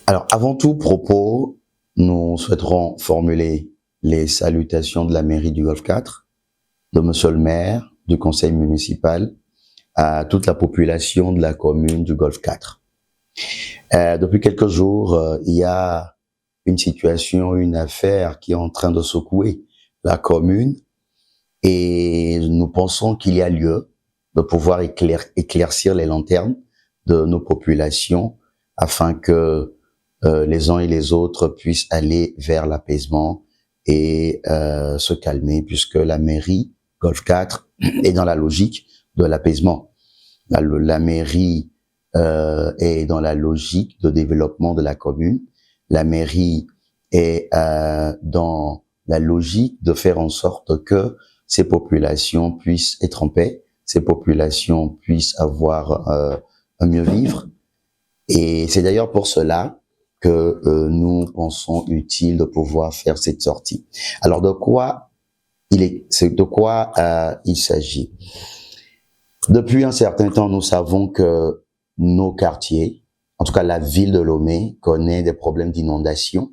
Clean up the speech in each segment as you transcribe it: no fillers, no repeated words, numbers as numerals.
Alors, avant tout propos, nous souhaiterons formuler les salutations de la mairie du Golfe 4, de monsieur le maire, du conseil municipal, à toute la population de la commune du Golfe 4. Depuis quelques jours, il y a une situation, une affaire qui est en train de secouer la commune et nous pensons qu'il y a lieu de pouvoir éclaircir les lanternes de nos populations afin que les uns et les autres puissent aller vers l'apaisement et se calmer, puisque la mairie Golfe 4 est dans la logique de l'apaisement. La mairie est dans la logique de développement de la commune. La mairie est dans la logique de faire en sorte que ces populations puissent être en paix, ces populations puissent avoir un mieux vivre. Et c'est d'ailleurs pour cela que nous pensons utile de pouvoir faire cette sortie. Alors de quoi il s'agit? Depuis un certain temps, nous savons que nos quartiers, en tout cas la ville de Lomé, connaît des problèmes d'inondation.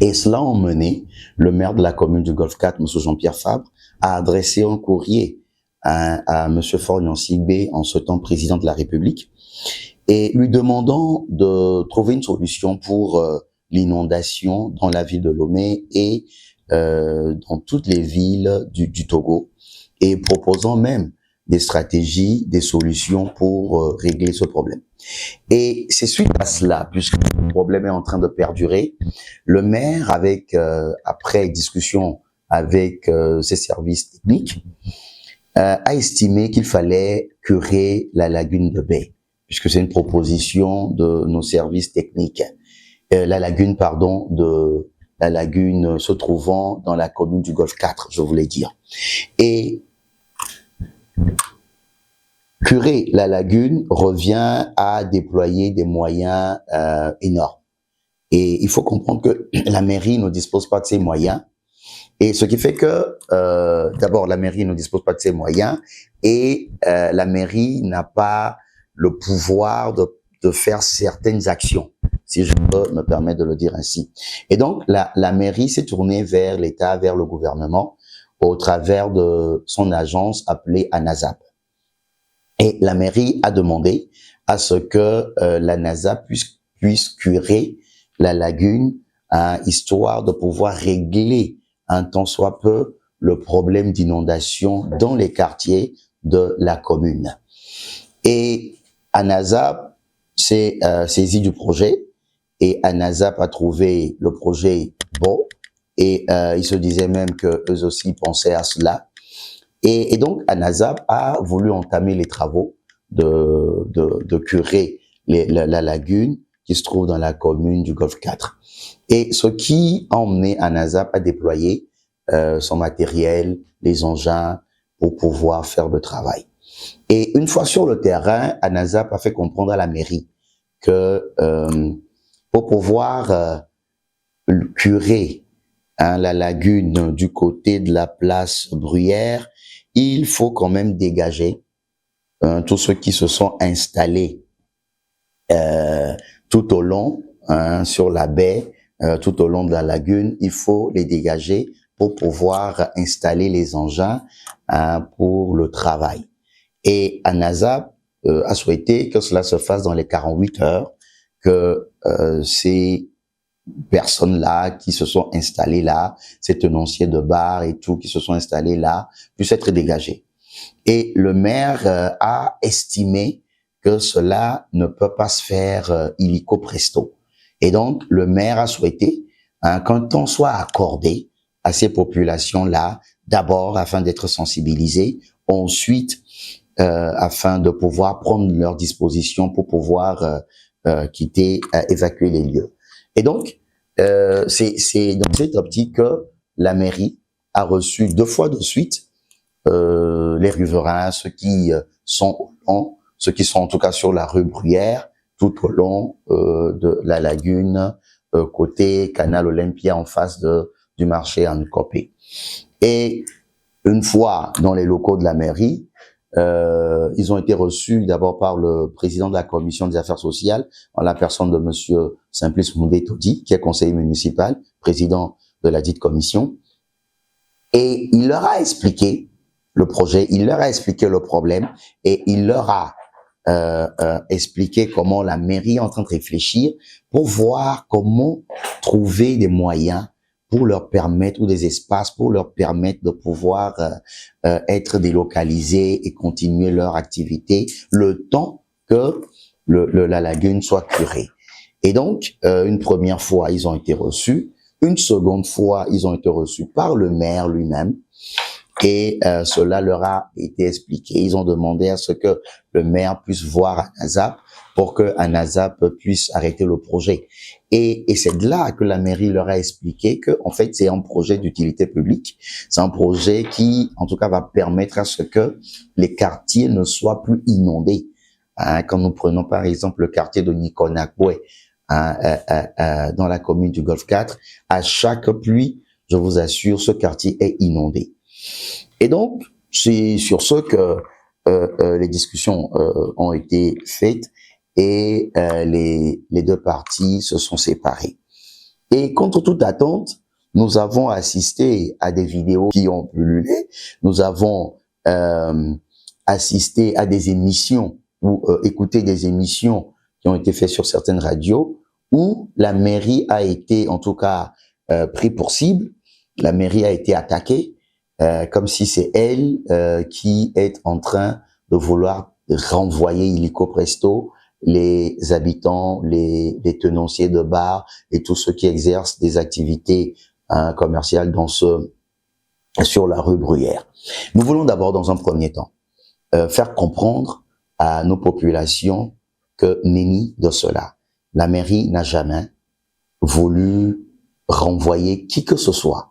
Et cela a mené le maire de la commune du Golfe 4, M. Jean-Pierre Fabre, à adresser un courrier à M. Florian Sigbe, en ce temps président de la République, et lui demandant de trouver une solution pour l'inondation dans la ville de Lomé et dans toutes les villes du Togo, et proposant même des stratégies, des solutions pour régler ce problème. Et c'est suite à cela, puisque le problème est en train de perdurer, le maire, après discussion avec ses services techniques, a estimé qu'il fallait curer la lagune de Baie, puisque c'est une proposition de nos services techniques. La lagune se trouvant dans la commune du Golfe 4, je voulais dire. Et curer la lagune revient à déployer des moyens énormes. Et il faut comprendre que la mairie ne dispose pas de ces moyens. Et ce qui fait que, d'abord, la mairie ne dispose pas de ces moyens et la mairie n'a pas le pouvoir de faire certaines actions, si je peux me permettre de le dire ainsi. Et donc, la mairie s'est tournée vers l'État, vers le gouvernement, au travers de son agence appelée ANASAP. Et la mairie a demandé à ce que l'ANASAP puisse curer la lagune, histoire de pouvoir régler un tant soit peu le problème d'inondation dans les quartiers de la commune. Et ANASAP s'est saisi du projet et ANASAP a trouvé le projet bon et il se disait même que eux aussi pensaient à cela. Et donc ANASAP a voulu entamer les travaux de curer la lagune qui se trouve dans la commune du Golfe 4. Et ce qui a emmené ANASAP à déployer son matériel, les engins, pour pouvoir faire le travail. Et une fois sur le terrain, ANASAP a fait comprendre à la mairie que pour pouvoir curer la lagune du côté de la place Bruyère, il faut quand même dégager tous ceux qui se sont installés tout au long, sur la baie, tout au long de la lagune. Il faut les dégager pour pouvoir installer les engins pour le travail. Et ANASAP a souhaité que cela se fasse dans les 48 heures, que ces personnes-là qui se sont installées là, ces tenanciers de bar et tout qui se sont installés là, puissent être dégagés. Et le maire a estimé que cela ne peut pas se faire illico presto. Et donc, le maire a souhaité qu'un temps soit accordé à ces populations-là, d'abord afin d'être sensibilisés, ensuite afin de pouvoir prendre leurs dispositions pour pouvoir évacuer les lieux. Et donc, c'est dans cette optique que la mairie a reçu 2 fois de suite les riverains, ceux qui sont en tout cas sur la rue Bruyère, tout au long de la lagune, côté Canal Olympia, en face du marché Ancopé. Et une fois dans les locaux de la mairie, Ils ont été reçus d'abord par le président de la commission des affaires sociales, en la personne de monsieur Simplice Moundé Todi, qui est conseiller municipal, président de la dite commission. Et il leur a expliqué le projet, il leur a expliqué le problème et il leur a expliqué comment la mairie est en train de réfléchir pour voir comment trouver des moyens pour leur permettre, ou des espaces pour leur permettre de pouvoir être délocalisés et continuer leur activité le temps que la lagune soit curée. Et donc, une première fois, ils ont été reçus. Une seconde fois, ils ont été reçus par le maire lui-même. Et cela leur a été expliqué. Ils ont demandé à ce que le maire puisse voir ANASAP pour que ANASAP puisse arrêter le projet. Et c'est de là que la mairie leur a expliqué que, en fait, c'est un projet d'utilité publique. C'est un projet qui, en tout cas, va permettre à ce que les quartiers ne soient plus inondés. Hein, quand nous prenons, par exemple, le quartier de Nikonakwe, dans la commune du Golfe 4, à chaque pluie, je vous assure, ce quartier est inondé. Et donc, c'est sur ce que les discussions ont été faites et les deux parties se sont séparées. Et contre toute attente, nous avons assisté à des vidéos qui ont pullulé, nous avons assisté à des émissions ou écouté des émissions qui ont été faites sur certaines radios où la mairie a été, en tout cas, pris pour cible, la mairie a été attaquée, comme si c'est elle qui est en train de vouloir renvoyer illico presto les habitants, les tenanciers de bars et tous ceux qui exercent des activités commerciales sur la rue Bruyère. Nous voulons d'abord, dans un premier temps, faire comprendre à nos populations que nenni de cela. La mairie n'a jamais voulu renvoyer qui que ce soit.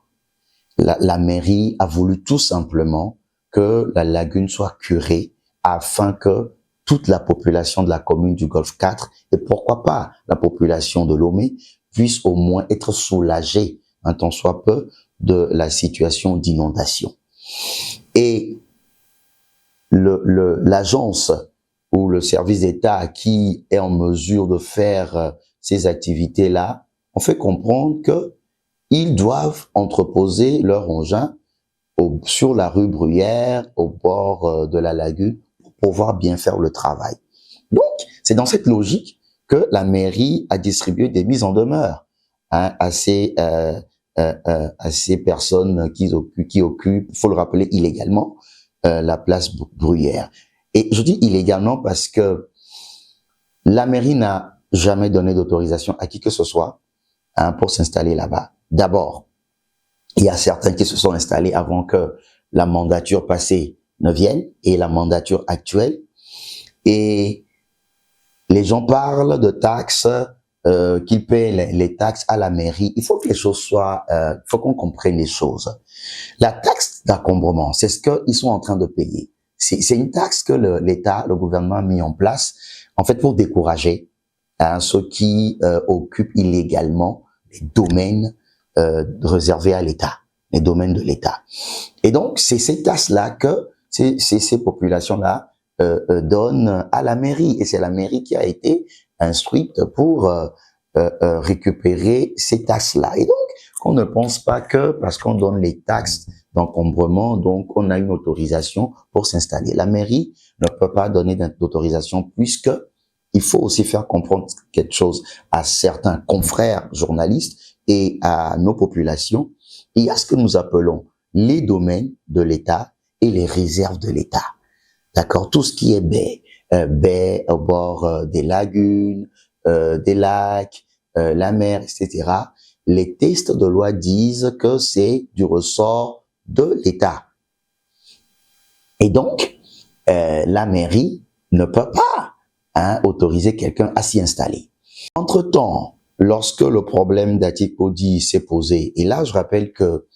La mairie a voulu tout simplement que la lagune soit curée afin que toute la population de la commune du Golfe 4 et pourquoi pas la population de Lomé puisse au moins être soulagée un tant soit peu de la situation d'inondation. Et l'agence ou le service d'État qui est en mesure de faire ces activités-là, on fait comprendre que ils doivent entreposer leur engin sur la rue Bruyère, au bord de la lagune, pour pouvoir bien faire le travail. Donc, c'est dans cette logique que la mairie a distribué des mises en demeure à ces personnes qui occupent, faut le rappeler, illégalement, la place Bruyère. Et je dis illégalement parce que la mairie n'a jamais donné d'autorisation à qui que ce soit pour s'installer là-bas. D'abord, il y a certains qui se sont installés avant que la mandature passée ne vienne et la mandature actuelle. Et les gens parlent de taxes, qu'ils paient les taxes à la mairie. Il faut que les choses soient, il faut qu'on comprenne les choses. La taxe d'encombrement, c'est ce qu'ils sont en train de payer. C'est une taxe que l'État, le gouvernement a mis en place, en fait, pour décourager ceux qui occupent illégalement les domaines réservés à l'État, les domaines de l'État. Et donc, c'est ces taxes-là que ces populations-là donnent à la mairie. Et c'est la mairie qui a été instruite pour récupérer ces taxes-là. Et donc, qu'on ne pense pas que parce qu'on donne les taxes d'encombrement, donc on a une autorisation pour s'installer. La mairie ne peut pas donner d'autorisation puisque il faut aussi faire comprendre quelque chose à certains confrères journalistes et à nos populations. Il y a ce que nous appelons les domaines de l'État et les réserves de l'État. D'accord? Tout ce qui est baie au bord des lagunes, des lacs, la mer, etc. Les textes de loi disent que c'est du ressort de l'État. Et donc, la mairie ne peut pas autoriser quelqu'un à s'y installer. Entre-temps, lorsque le problème d'Atipodi s'est posé, et là je rappelle que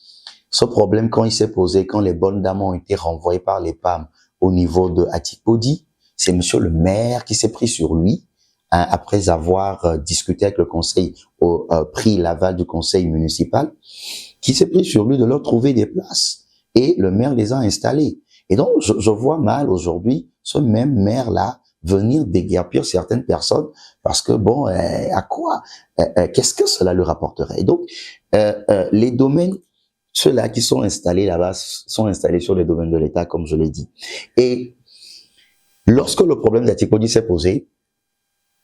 ce problème, quand il s'est posé, quand les bonnes dames ont été renvoyées par les PAM au niveau de Atipodi, c'est monsieur le maire qui s'est pris sur lui, après avoir discuté avec le conseil, pris l'aval du conseil municipal, qui s'est pris sur lui de leur trouver des places. Et le maire les a installés. Et donc, je vois mal aujourd'hui ce même maire-là venir déguerpir certaines personnes parce que, bon, à quoi? Qu'est-ce que cela lui rapporterait? Et donc, les domaines, ceux-là qui sont installés là-bas, sont installés sur les domaines de l'État, comme je l'ai dit. Et lorsque le problème d'Atikodi s'est posé,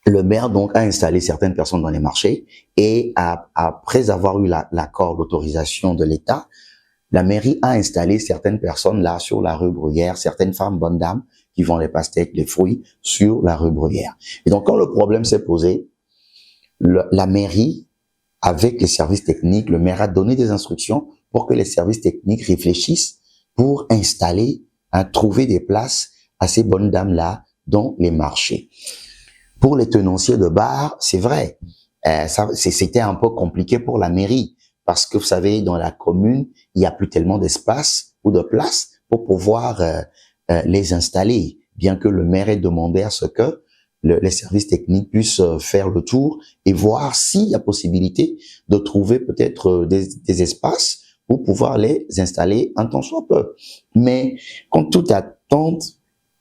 le maire donc a installé certaines personnes dans les marchés et après avoir eu l'accord, l'autorisation de l'État, la mairie a installé certaines personnes là sur la rue Bruyère, certaines femmes bonnes dames qui vendent les pastèques, les fruits sur la rue Bruyère. Et donc quand le problème s'est posé, la mairie, avec les services techniques, le maire a donné des instructions pour que les services techniques réfléchissent pour installer, trouver des places à ces bonnes dames là dans les marchés. Pour les tenanciers de bar, c'est vrai, c'était un peu compliqué pour la mairie parce que vous savez, dans la commune, il n'y a plus tellement d'espace ou de place pour pouvoir les installer, bien que le maire ait demandé à ce que les services techniques puissent faire le tour et voir s'il y a possibilité de trouver peut-être des espaces pour pouvoir les installer un temps soit peu. Mais contre toute attente,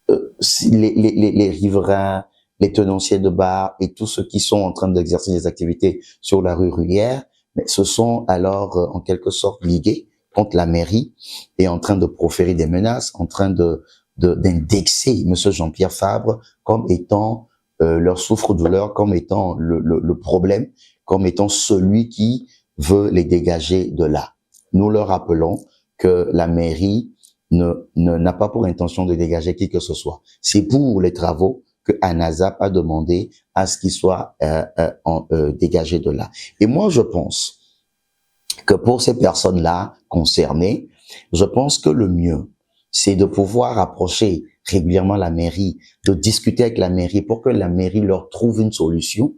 les riverains, les tenanciers de bar et tous ceux qui sont en train d'exercer des activités sur la rue Bruyère, mais se sont alors en quelque sorte ligués contre la mairie et en train de proférer des menaces, en train d'indexer Monsieur Jean-Pierre Fabre comme étant leur souffre-douleur, comme étant le problème, comme étant celui qui veut les dégager de là. Nous leur rappelons que la mairie n'a pas pour intention de dégager qui que ce soit. C'est pour les travaux que ANASAP a demandé à ce qu'ils soient dégagés de là. Et moi, je pense que pour ces personnes-là concernées, je pense que le mieux, c'est de pouvoir approcher régulièrement la mairie, de discuter avec la mairie pour que la mairie leur trouve une solution.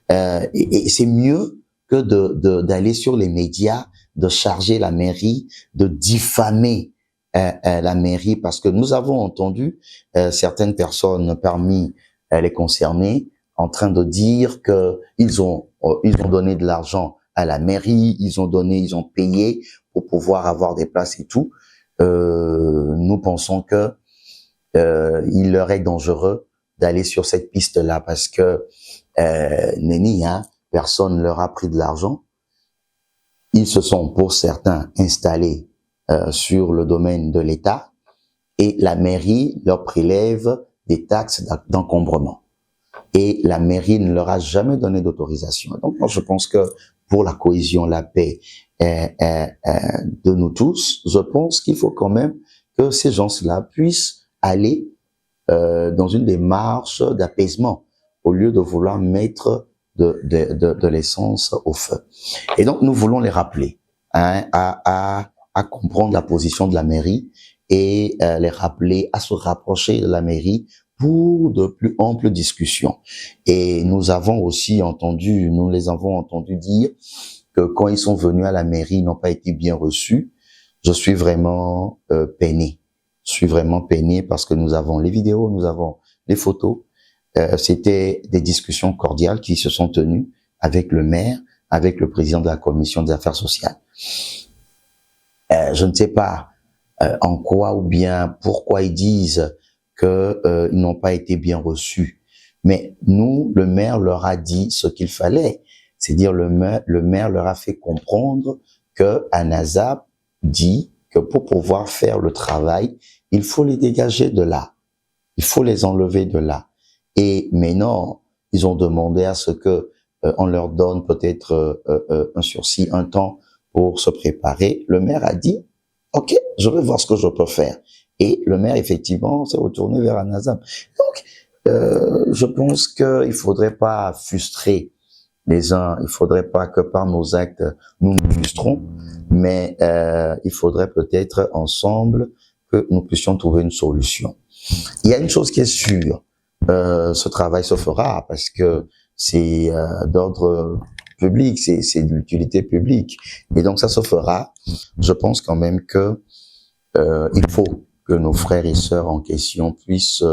Et c'est mieux que d'aller sur les médias, de charger la mairie, de diffamer la mairie, parce que nous avons entendu certaines personnes parmi les concernés en train de dire que ils ont donné de l'argent à la mairie, ils ont payé pour pouvoir avoir des places et tout. Nous pensons que il leur est dangereux d'aller sur cette piste-là parce que Nenni, personne leur a pris de l'argent. Ils se sont pour certains installés sur le domaine de l'État et la mairie leur prélève des taxes d'encombrement. Et la mairie ne leur a jamais donné d'autorisation. Donc moi je pense que pour la cohésion, la paix de nous tous, je pense qu'il faut quand même que ces gens-là puissent aller dans une démarche d'apaisement au lieu de vouloir mettre de l'essence au feu. Et donc nous voulons les rappeler à comprendre la position de la mairie et les rappeler à se rapprocher de la mairie pour de plus amples discussions. Et nous les avons entendu dire que quand ils sont venus à la mairie, ils n'ont pas été bien reçus. Je suis vraiment peiné. Je suis vraiment peiné parce que nous avons les vidéos, nous avons les photos. C'était des discussions cordiales qui se sont tenues avec le maire, avec le président de la commission des affaires sociales. Je ne sais pas en quoi ou bien pourquoi ils disent que ils n'ont pas été bien reçus. Mais nous, le maire leur a dit ce qu'il fallait. C'est-à-dire le maire leur a fait comprendre que ANASAP dit que pour pouvoir faire le travail, il faut les dégager de là. Il faut les enlever de là. Et maintenant, ils ont demandé à ce que on leur donne peut-être un sursis, un temps pour se préparer. Le maire a dit, OK, je vais voir ce que je peux faire. Et le maire, effectivement, s'est retourné vers ANASAP. Donc, je pense qu'il faudrait pas frustrer les uns. Il faudrait pas que par nos actes, nous nous frustrons. Mais il faudrait peut-être ensemble que nous puissions trouver une solution. Il y a une chose qui est sûre. Ce travail se fera parce que c'est d'ordre public, c'est de l'utilité publique. Et donc, ça se fera. Je pense quand même que il faut que nos frères et sœurs en question puissent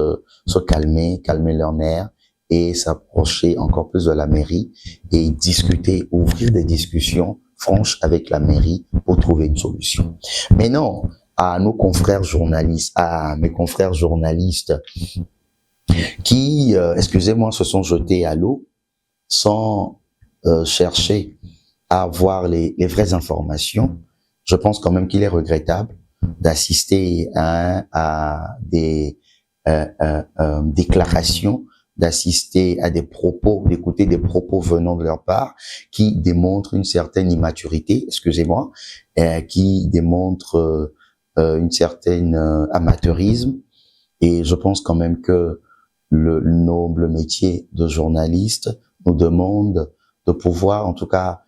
se calmer leurs nerfs et s'approcher encore plus de la mairie et discuter, ouvrir des discussions franches avec la mairie pour trouver une solution. Mais non, à nos confrères journalistes, à mes confrères journalistes qui, excusez-moi, se sont jetés à l'eau sans chercher à avoir les vraies informations. Je pense quand même qu'il est regrettable d'assister à des déclarations, d'assister à des propos, d'écouter des propos venant de leur part qui démontrent une certaine immaturité, excusez-moi, qui démontrent une certaine amateurisme. Et je pense quand même que le noble métier de journaliste nous demande de pouvoir, en tout cas,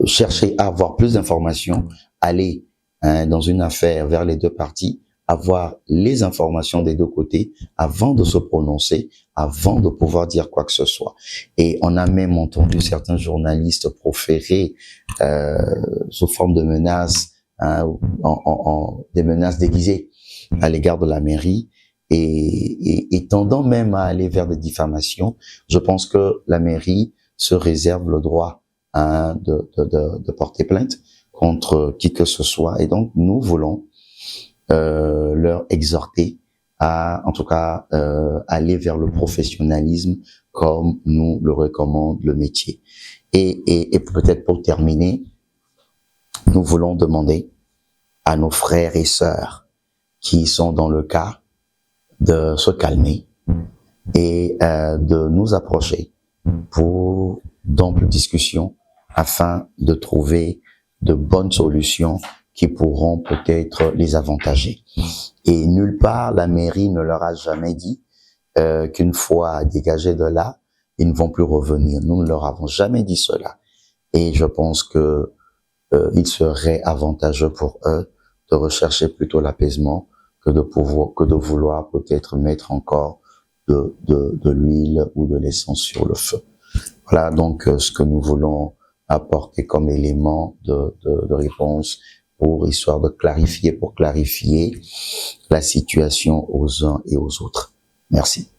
chercher à avoir plus d'informations, aller dans une affaire vers les deux parties, avoir les informations des deux côtés avant de se prononcer, avant de pouvoir dire quoi que ce soit. Et on a même entendu certains journalistes proférer sous forme de menaces, des menaces déguisées à l'égard de la mairie, et tendant même à aller vers des diffamations. Je pense que la mairie se réserve le droit de porter plainte contre qui que ce soit. Et donc, nous voulons leur exhorter à, en tout cas, aller vers le professionnalisme comme nous le recommande le métier. Et peut-être pour terminer, nous voulons demander à nos frères et sœurs qui sont dans le cas de se calmer et de nous approcher pour d'amples discussions afin de trouver de bonnes solutions qui pourront peut-être les avantager. Et nulle part, la mairie ne leur a jamais dit qu'une fois dégagés de là, ils ne vont plus revenir. Nous ne leur avons jamais dit cela. Et je pense que il serait avantageux pour eux de rechercher plutôt l'apaisement que de vouloir peut-être mettre encore de l'huile ou de l'essence sur le feu. Voilà donc ce que nous voulons apporter comme élément de réponse histoire de clarifier la situation aux uns et aux autres. Merci.